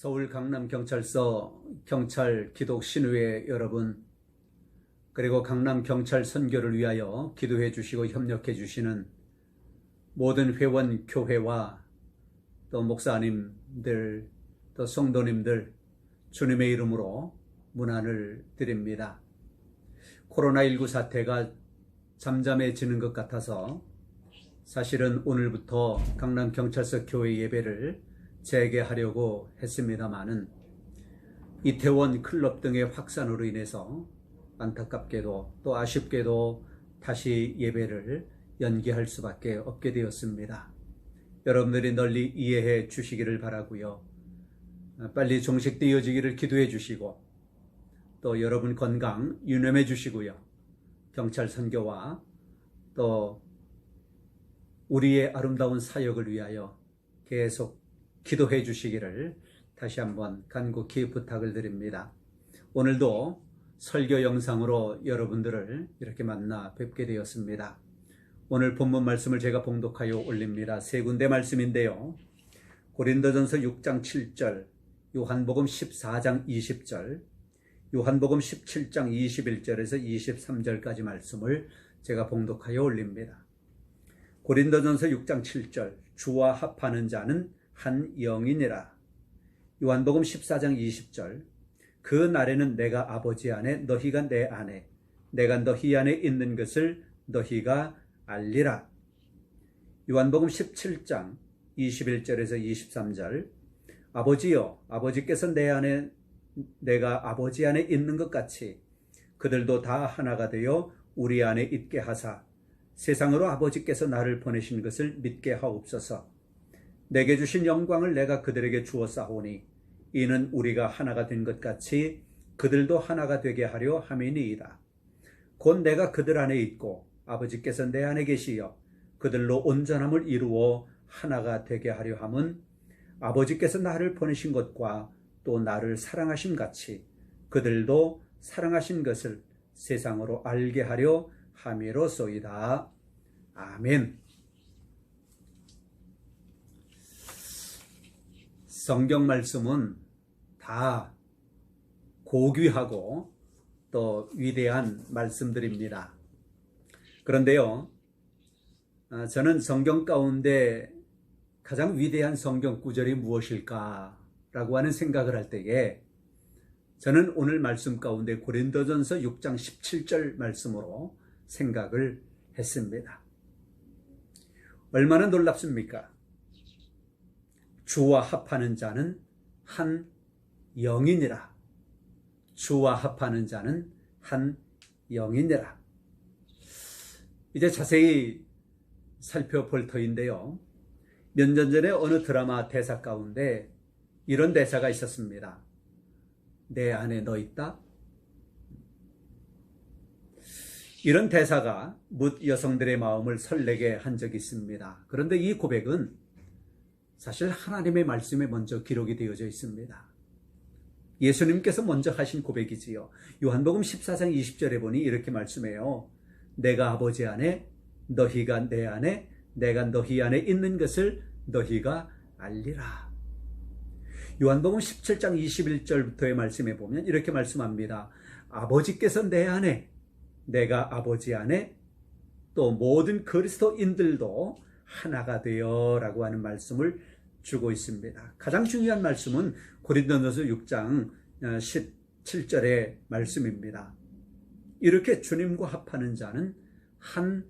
서울 강남경찰서 경찰 기독 신우회 여러분, 그리고 강남경찰 선교를 위하여 기도해 주시고 협력해 주시는 모든 회원 교회와 또 목사님들, 또 성도님들, 주님의 이름으로 문안을 드립니다. 코로나19 사태가 잠잠해지는 것 같아서 사실은 오늘부터 강남경찰서 교회 예배를 재개하려고 했습니다마는 이태원 클럽 등의 확산으로 인해서 안타깝게도 또 아쉽게도 다시 예배를 연기할 수밖에 없게 되었습니다. 여러분들이 널리 이해해 주시기를 바라고요. 빨리 종식되어지기를 기도해 주시고 또 여러분 건강 유념해 주시고요. 경찰 선교와 또 우리의 아름다운 사역을 위하여 계속 기도해 주시기를 다시 한번 간곡히 부탁을 드립니다. 오늘도 설교 영상으로 여러분들을 이렇게 만나 뵙게 되었습니다. 오늘 본문 말씀을 제가 봉독하여 올립니다. 세 군데 말씀인데요. 고린도전서 6장 7절, 요한복음 14장 20절, 요한복음 17장 21절에서 23절까지 말씀을 제가 봉독하여 올립니다. 고린도전서 6장 7절, 주와 합하는 자는 한 영이니라. 요한복음 14장 20절, 그 날에는 내가 아버지 안에 너희가 내 안에 내가 너희 안에 있는 것을 너희가 알리라. 요한복음 17장 21절에서 23절, 아버지여, 아버지께서 내 안에 내가 아버지 안에 있는 것 같이 그들도 다 하나가 되어 우리 안에 있게 하사 세상으로 아버지께서 나를 보내신 것을 믿게 하옵소서. 내게 주신 영광을 내가 그들에게 주었사오니 이는 우리가 하나가 된 것 같이 그들도 하나가 되게 하려 함이니이다. 곧 내가 그들 안에 있고 아버지께서 내 안에 계시어 그들로 온전함을 이루어 하나가 되게 하려 함은 아버지께서 나를 보내신 것과 또 나를 사랑하심 같이 그들도 사랑하신 것을 세상으로 알게 하려 함이로소이다. 아멘. 성경 말씀은 다 고귀하고 또 위대한 말씀들입니다. 그런데요, 저는 성경 가운데 가장 위대한 성경 구절이 무엇일까라고 하는 생각을 할 때에 저는 오늘 말씀 가운데 고린도전서 6장 17절 말씀으로 생각을 했습니다. 얼마나 놀랍습니까? 주와 합하는 자는 한 영이니라. 주와 합하는 자는 한 영이니라. 이제 자세히 살펴볼 터인데요. 몇 년 전에 어느 드라마 대사 가운데 이런 대사가 있었습니다. 내 안에 너 있다? 이런 대사가 뭇 여성들의 마음을 설레게 한 적이 있습니다. 그런데 이 고백은 사실 하나님의 말씀에 먼저 기록이 되어져 있습니다. 예수님께서 먼저 하신 고백이지요. 요한복음 14장 20절에 보니 이렇게 말씀해요. 내가 아버지 안에 너희가 내 안에 내가 너희 안에 있는 것을 너희가 알리라. 요한복음 17장 21절부터의 말씀에 보면 이렇게 말씀합니다. 아버지께서 내 안에 내가 아버지 안에 또 모든 그리스도인들도 하나가 되어 라고 하는 말씀을 주고 있습니다. 가장 중요한 말씀은 고린도전서 6장 17절의 말씀입니다. 이렇게 주님과 합하는 자는 한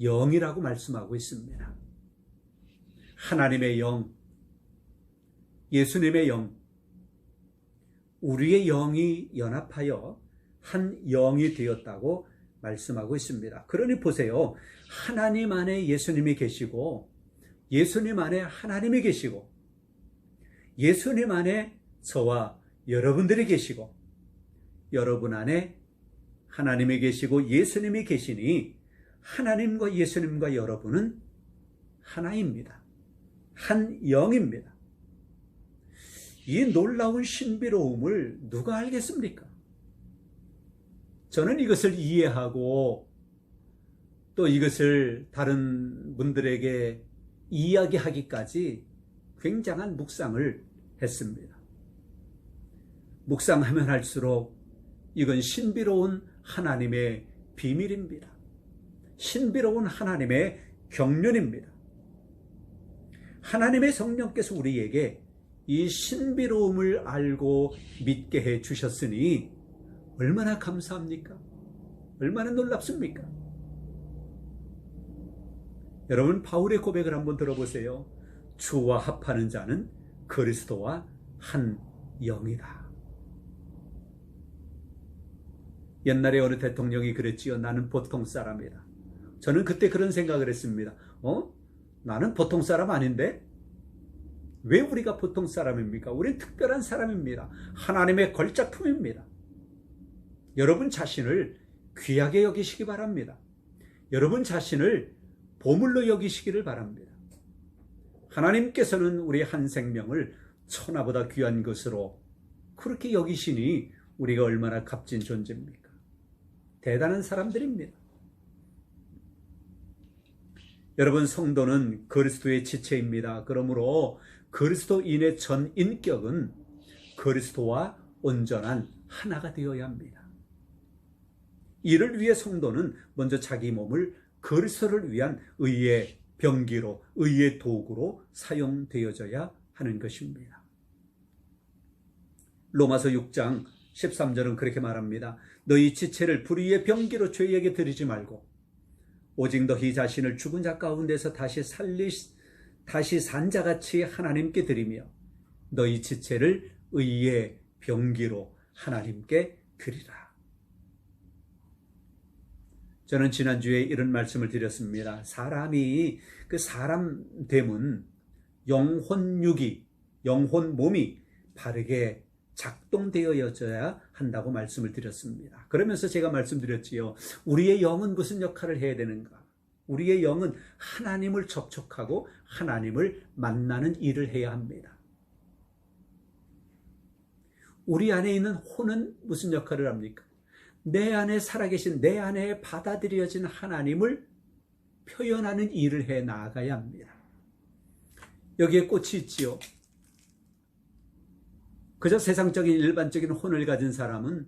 영이라고 말씀하고 있습니다. 하나님의 영, 예수님의 영, 우리의 영이 연합하여 한 영이 되었다고 말씀하고 있습니다. 그러니 보세요. 하나님 안에 예수님이 계시고 예수님 안에 하나님이 계시고 예수님 안에 저와 여러분들이 계시고 여러분 안에 하나님이 계시고 예수님이 계시니 하나님과 예수님과 여러분은 하나입니다. 한 영입니다. 이 놀라운 신비로움을 누가 알겠습니까? 저는 이것을 이해하고 또 이것을 다른 분들에게 이야기하기까지 굉장한 묵상을 했습니다. 묵상하면 할수록 이건 신비로운 하나님의 비밀입니다. 신비로운 하나님의 경륜입니다. 하나님의 성령께서 우리에게 이 신비로움을 알고 믿게 해 주셨으니 얼마나 감사합니까? 얼마나 놀랍습니까? 여러분, 바울의 고백을 한번 들어보세요. 주와 합하는 자는 그리스도와 한 영이다. 옛날에 어느 대통령이 그랬지요. 나는 보통 사람이다. 저는 그때 그런 생각을 했습니다. 나는 보통 사람 아닌데? 왜 우리가 보통 사람입니까? 우린 특별한 사람입니다. 하나님의 걸작품입니다. 여러분 자신을 귀하게 여기시기 바랍니다. 여러분 자신을 보물로 여기시기를 바랍니다. 하나님께서는 우리 한 생명을 천하보다 귀한 것으로 그렇게 여기시니 우리가 얼마나 값진 존재입니까? 대단한 사람들입니다. 여러분, 성도는 그리스도의 지체입니다. 그러므로 그리스도인의 전 인격은 그리스도와 온전한 하나가 되어야 합니다. 이를 위해 성도는 먼저 자기 몸을 그리스도를 위한 의의 병기로, 의의 도구로 사용되어져야 하는 것입니다. 로마서 6장 13절은 그렇게 말합니다. 너희 지체를 불의의 병기로 죄에게 드리지 말고 오직 너희 자신을 죽은 자 가운데서 다시 산 자같이 하나님께 드리며 너희 지체를 의의 병기로 하나님께 드리라. 저는 지난주에 이런 말씀을 드렸습니다. 사람이 그 사람됨은 영혼육이, 영혼 몸이 바르게 작동되어져야 한다고 말씀을 드렸습니다. 그러면서 제가 말씀드렸지요. 우리의 영은 무슨 역할을 해야 되는가? 우리의 영은 하나님을 접촉하고 하나님을 만나는 일을 해야 합니다. 우리 안에 있는 혼은 무슨 역할을 합니까? 내 안에 살아계신, 내 안에 받아들여진 하나님을 표현하는 일을 해 나가야 합니다. 여기에 꽃이 있지요. 그저 세상적인 일반적인 혼을 가진 사람은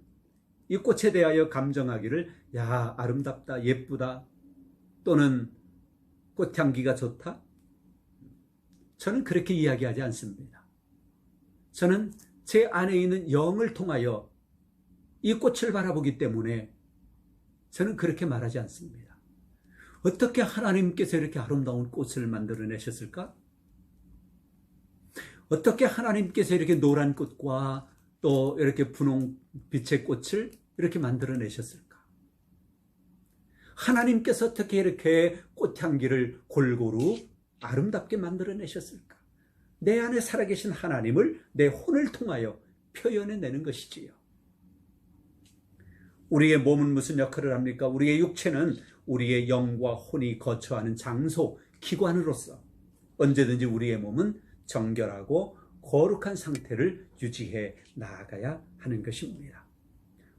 이 꽃에 대하여 감정하기를 야, 아름답다, 예쁘다, 또는 꽃향기가 좋다. 저는 그렇게 이야기하지 않습니다. 저는 제 안에 있는 영을 통하여 이 꽃을 바라보기 때문에 저는 그렇게 말하지 않습니다. 어떻게 하나님께서 이렇게 아름다운 꽃을 만들어내셨을까? 어떻게 하나님께서 이렇게 노란 꽃과 또 이렇게 분홍빛의 꽃을 이렇게 만들어내셨을까? 하나님께서 어떻게 이렇게 꽃향기를 골고루 아름답게 만들어내셨을까? 내 안에 살아계신 하나님을 내 혼을 통하여 표현해내는 것이지요. 우리의 몸은 무슨 역할을 합니까? 우리의 육체는 우리의 영과 혼이 거처하는 장소, 기관으로서 언제든지 우리의 몸은 정결하고 거룩한 상태를 유지해 나아가야 하는 것입니다.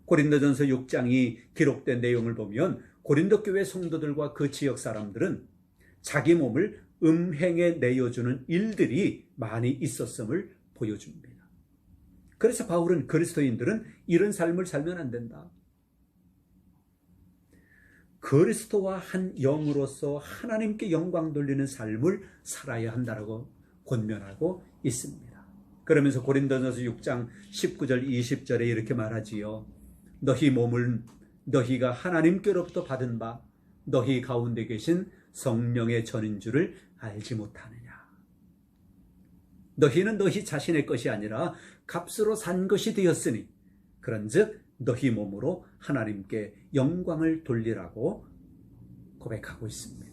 고린도전서 6장이 기록된 내용을 보면 고린도 교회 성도들과 그 지역 사람들은 자기 몸을 음행에 내어주는 일들이 많이 있었음을 보여줍니다. 그래서 바울은 그리스도인들은 이런 삶을 살면 안 된다. 그리스도와 한 영으로서 하나님께 영광 돌리는 삶을 살아야 한다고 권면하고 있습니다. 그러면서 고린도전서 6장 19절 20절에 이렇게 말하지요. 너희 몸을 너희가 하나님께로부터 받은 바 너희 가운데 계신 성령의 전인 줄을 알지 못하느냐. 너희는 너희 자신의 것이 아니라 값으로 산 것이 되었으니 그런즉 너희 몸으로 하나님께 영광을 돌리라고 고백하고 있습니다.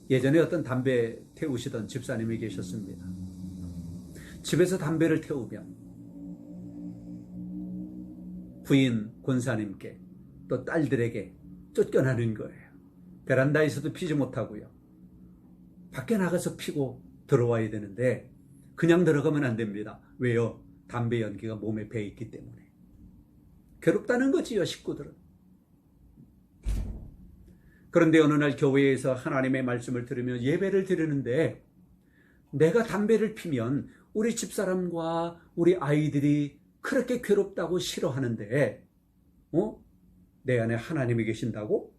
예전에 어떤 담배 태우시던 집사님이 계셨습니다. 집에서 담배를 태우면 부인 권사님께 또 딸들에게 쫓겨나는 거예요. 베란다에서도 피지 못하고요. 밖에 나가서 피고 들어와야 되는데 그냥 들어가면 안 됩니다. 왜요? 담배 연기가 몸에 배 있기 때문에. 괴롭다는 거지요, 식구들은. 그런데 어느 날 교회에서 하나님의 말씀을 들으며 예배를 드리는데 내가 담배를 피면 우리 집사람과 우리 아이들이 그렇게 괴롭다고 싫어하는데 내 안에 하나님이 계신다고?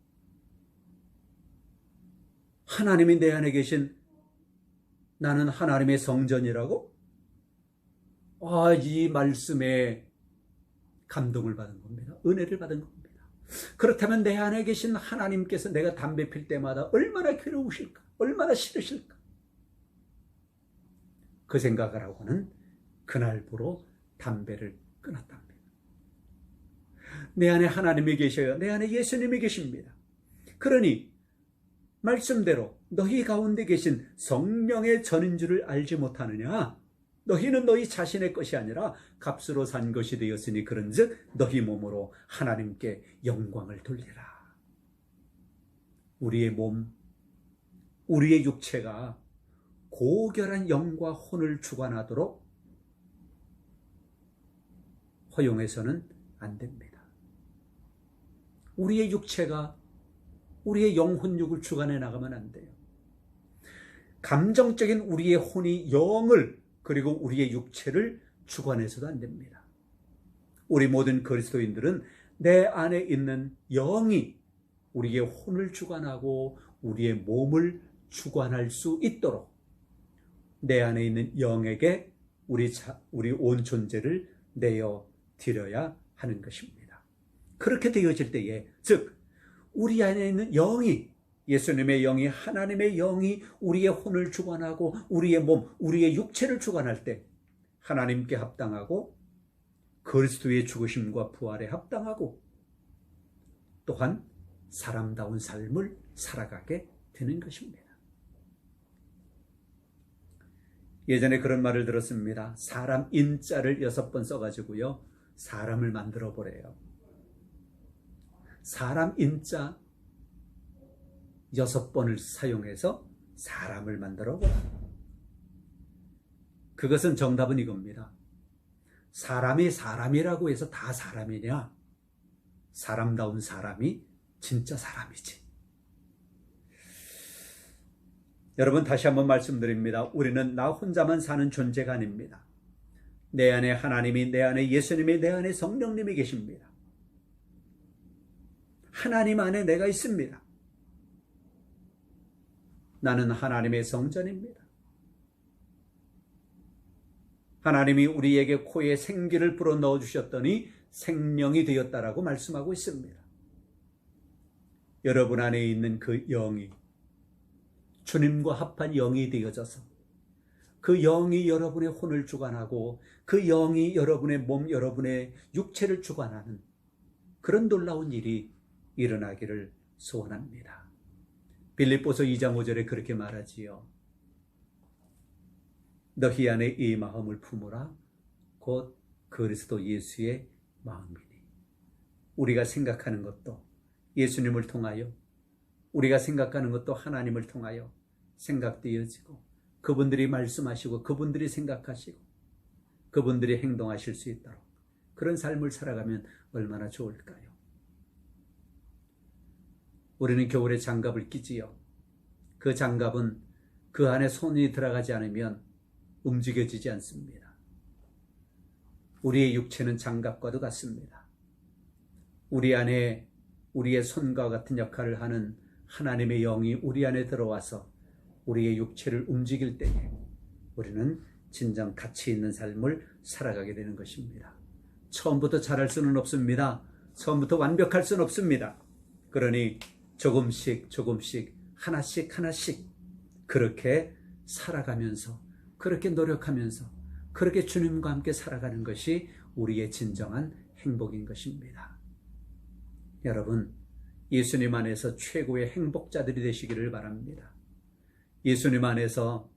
하나님이 내 안에 계신 나는 하나님의 성전이라고? 이 말씀에 감동을 받은 겁니다. 은혜를 받은 겁니다. 그렇다면 내 안에 계신 하나님께서 내가 담배 필 때마다 얼마나 괴로우실까? 얼마나 싫으실까? 그 생각을 하고는 그날부로 담배를 끊었답니다. 내 안에 하나님이 계셔요. 내 안에 예수님이 계십니다. 그러니 말씀대로 너희 가운데 계신 성령의 전인 줄을 알지 못하느냐? 너희는 너희 자신의 것이 아니라 값으로 산 것이 되었으니 그런즉 너희 몸으로 하나님께 영광을 돌리라. 우리의 몸, 우리의 육체가 고결한 영과 혼을 주관하도록 허용해서는 안 됩니다. 우리의 육체가 우리의 영혼육을 주관해 나가면 안 돼요. 감정적인 우리의 혼이 영을 그리고 우리의 육체를 주관해서도 안 됩니다. 우리 모든 그리스도인들은 내 안에 있는 영이 우리의 혼을 주관하고 우리의 몸을 주관할 수 있도록 내 안에 있는 영에게 우리 온 존재를 내어 드려야 하는 것입니다. 그렇게 되어질 때에 즉 우리 안에 있는 영이 예수님의 영이 하나님의 영이 우리의 혼을 주관하고 우리의 몸, 우리의 육체를 주관할 때 하나님께 합당하고 그리스도의 죽으심과 부활에 합당하고 또한 사람다운 삶을 살아가게 되는 것입니다. 예전에 그런 말을 들었습니다. 사람 인자를 6번 써가지고요 사람을 만들어 보래요. 사람 인자 6번을 사용해서 사람을 만들어 보라. 그것은 정답은 이겁니다. 사람이 사람이라고 해서 다 사람이냐? 사람다운 사람이 진짜 사람이지. 여러분 다시 한번 말씀드립니다. 우리는 나 혼자만 사는 존재가 아닙니다. 내 안에 하나님이, 내 안에 예수님이, 내 안에 성령님이 계십니다. 하나님 안에 내가 있습니다. 나는 하나님의 성전입니다. 하나님이 우리에게 코에 생기를 불어 넣어주셨더니 생명이 되었다라고 말씀하고 있습니다. 여러분 안에 있는 그 영이 주님과 합한 영이 되어져서 그 영이 여러분의 혼을 주관하고 그 영이 여러분의 몸, 여러분의 육체를 주관하는 그런 놀라운 일이 일어나기를 소원합니다. 빌립보서 2장 5절에 그렇게 말하지요. 너희 안에 이 마음을 품으라 곧 그리스도 예수의 마음이니. 우리가 생각하는 것도 예수님을 통하여 우리가 생각하는 것도 하나님을 통하여 생각되어지고 그분들이 말씀하시고 그분들이 생각하시고 그분들이 행동하실 수 있도록 그런 삶을 살아가면 얼마나 좋을까요? 우리는 겨울에 장갑을 끼지요. 그 장갑은 그 안에 손이 들어가지 않으면 움직여지지 않습니다. 우리의 육체는 장갑과도 같습니다. 우리 안에 우리의 손과 같은 역할을 하는 하나님의 영이 우리 안에 들어와서 우리의 육체를 움직일 때에 우리는 진정 가치 있는 삶을 살아가게 되는 것입니다. 처음부터 잘할 수는 없습니다. 처음부터 완벽할 수는 없습니다. 그러니 조금씩 하나씩 그렇게 살아가면서 그렇게 노력하면서 그렇게 주님과 함께 살아가는 것이 우리의 진정한 행복인 것입니다. 여러분, 예수님 안에서 최고의 행복자들이 되시기를 바랍니다. 예수님 안에서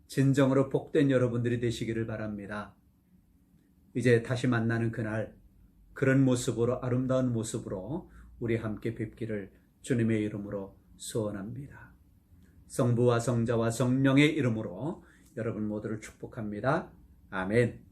진정으로 복된 여러분들이 되시기를 바랍니다. 이제 다시 만나는 그날 그런 모습으로 아름다운 모습으로 우리 함께 뵙기를 주님의 이름으로 소원합니다. 성부와 성자와 성령의 이름으로 여러분 모두를 축복합니다. 아멘.